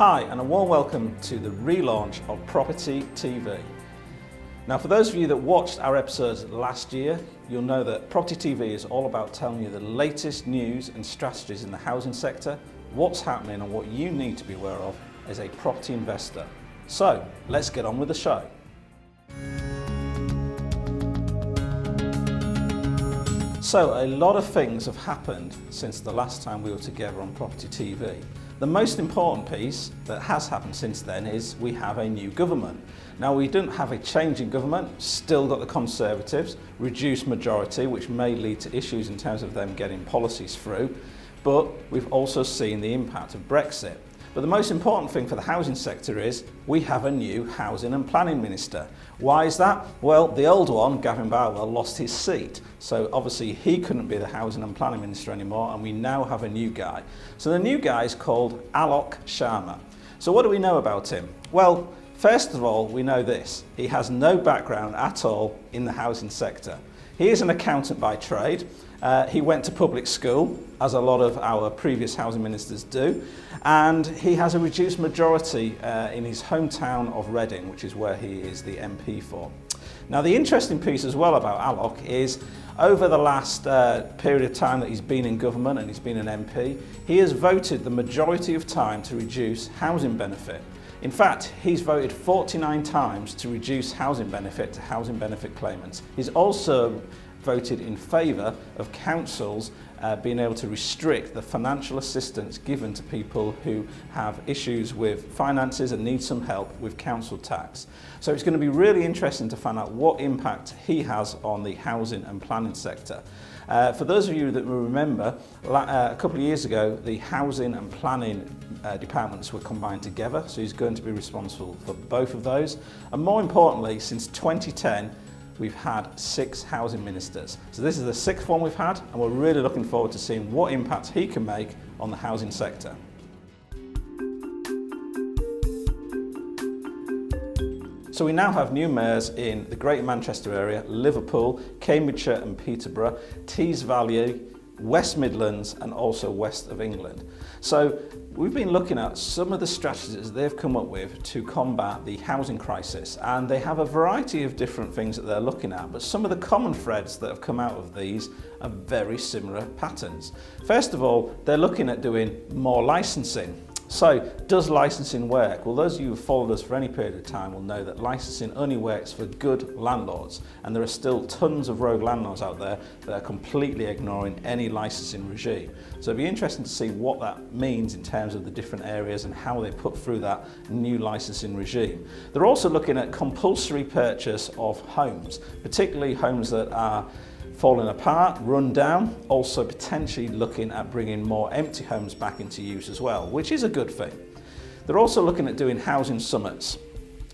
Hi, and a warm welcome to the relaunch of Property TV. Now, for those of you that watched our episodes last year, you'll know that Property TV is all about telling you the latest news and strategies in the housing sector, what's happening and what you need to be aware of as a property investor. So, let's get on with the show. So, a lot of things have happened since the last time we were together on Property TV. The most important piece that has happened since then is we have a new government. Now, we didn't have a change in government, still got the Conservatives, reduced majority, which may lead to issues in terms of them getting policies through, but we've also seen the impact of Brexit. But the most important thing for the housing sector is we have a new housing and planning minister. Why is that? Well, the old one, Gavin Barwell, lost his seat. So obviously he couldn't be the housing and planning minister anymore, and we now have a new guy. So the new guy is called Alec Sharma. So what do we know about him? Well, first of all, we know this. He has no background at all in the housing sector. He is an accountant by trade. He went to public school, as a lot of our previous housing ministers do, and he has a reduced majority in his hometown of Reading, which is where he is the MP for. Now, the interesting piece as well about Alok is over the last period of time that he's been in government and he's been an MP, he has voted the majority of time to reduce housing benefit. In fact, he's voted 49 times to reduce housing benefit to housing benefit claimants. He's also voted in favour of councils being able to restrict the financial assistance given to people who have issues with finances and need some help with council tax. So it's going to be really interesting to find out what impact he has on the housing and planning sector. For those of you that will remember, a couple of years ago, the housing and planning departments were combined together, so he's going to be responsible for both of those. And more importantly, since 2010, we've had 6 housing ministers. So this is the 6th one we've had, and we're really looking forward to seeing what impact he can make on the housing sector. So we now have new mayors in the Greater Manchester area, Liverpool, Cambridgeshire and Peterborough, Tees Valley, West Midlands and also west of England. So we've been looking at some of the strategies they've come up with to combat the housing crisis, and they have a variety of different things that they're looking at, but some of the common threads that have come out of these are very similar patterns. First of all, they're looking at doing more licensing. So, does licensing work? Well, those of you who have followed us for any period of time will know that licensing only works for good landlords, and there are still tons of rogue landlords out there that are completely ignoring any licensing regime. So it'll be interesting to see what that means in terms of the different areas and how they put through that new licensing regime. They're also looking at compulsory purchase of homes, particularly homes that are falling apart, run down, also potentially looking at bringing more empty homes back into use as well, which is a good thing. They're also looking at doing housing summits.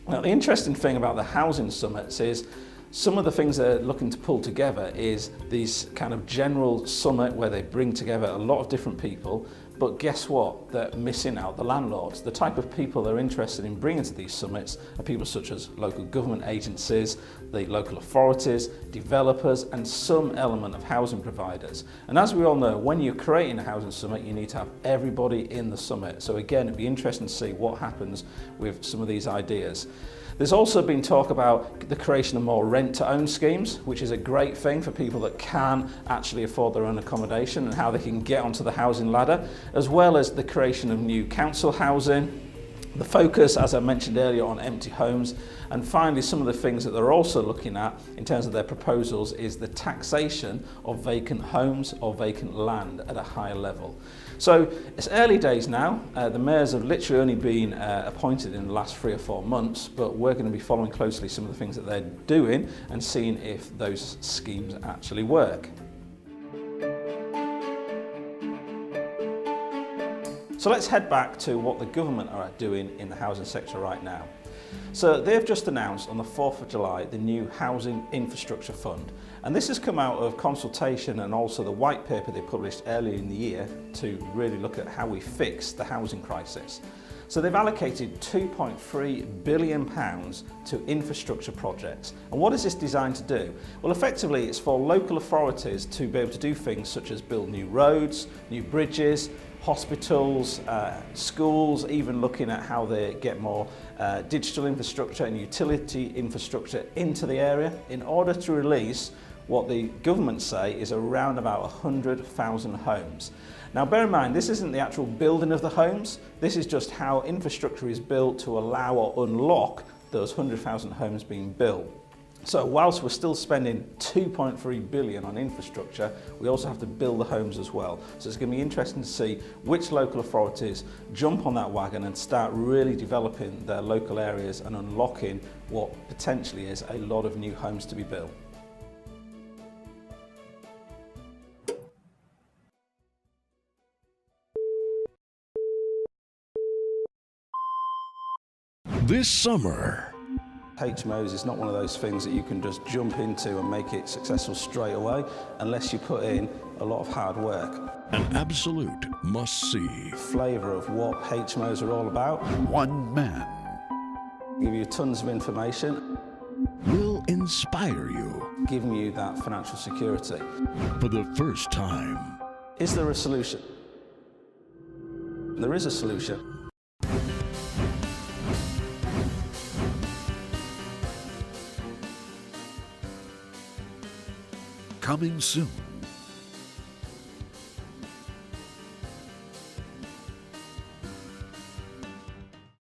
Now, the interesting thing about the housing summits is some of the things they're looking to pull together is these kind of general summit where they bring together a lot of different people, but guess what? They're missing out the landlords. The type of people they're interested in bringing to these summits are people such as local government agencies, the local authorities, developers, and some element of housing providers. And as we all know, when you're creating a housing summit, you need to have everybody in the summit. So again, it'd be interesting to see what happens with some of these ideas. There's also been talk about the creation of more rent-to-own schemes, which is a great thing for people that can actually afford their own accommodation and how they can get onto the housing ladder, as well as the creation of new council housing, the focus, as I mentioned earlier, on empty homes, and finally some of the things that they're also looking at in terms of their proposals is the taxation of vacant homes or vacant land at a higher level. So it's early days now. The mayors have literally only been appointed in the last 3 or 4 months, but we're going to be following closely some of the things that they're doing and seeing if those schemes actually work. So let's head back to what the government are doing in the housing sector right now. So they've just announced on the 4th of July the new Housing Infrastructure Fund, and this has come out of consultation and also the white paper they published earlier in the year to really look at how we fix the housing crisis. So they've allocated £2.3 billion to infrastructure projects. And what is this designed to do? Well, effectively, it's for local authorities to be able to do things such as build new roads, new bridges, hospitals, schools, even looking at how they get more digital infrastructure and utility infrastructure into the area in order to release what the government say is around about 100,000 homes. Now bear in mind, this isn't the actual building of the homes, this is just how infrastructure is built to allow or unlock those 100,000 homes being built. So whilst we're still spending 2.3 billion on infrastructure, we also have to build the homes as well. So it's going to be interesting to see which local authorities jump on that wagon and start really developing their local areas and unlocking what potentially is a lot of new homes to be built. This summer, HMOs is not one of those things that you can just jump into and make it successful straight away unless you put in a lot of hard work. an absolute must-see. Flavour of what HMOs are all about. One man Give you tons of information, will inspire you giving you that financial security. for the first time. Is there a solution? There is a solution. Coming soon.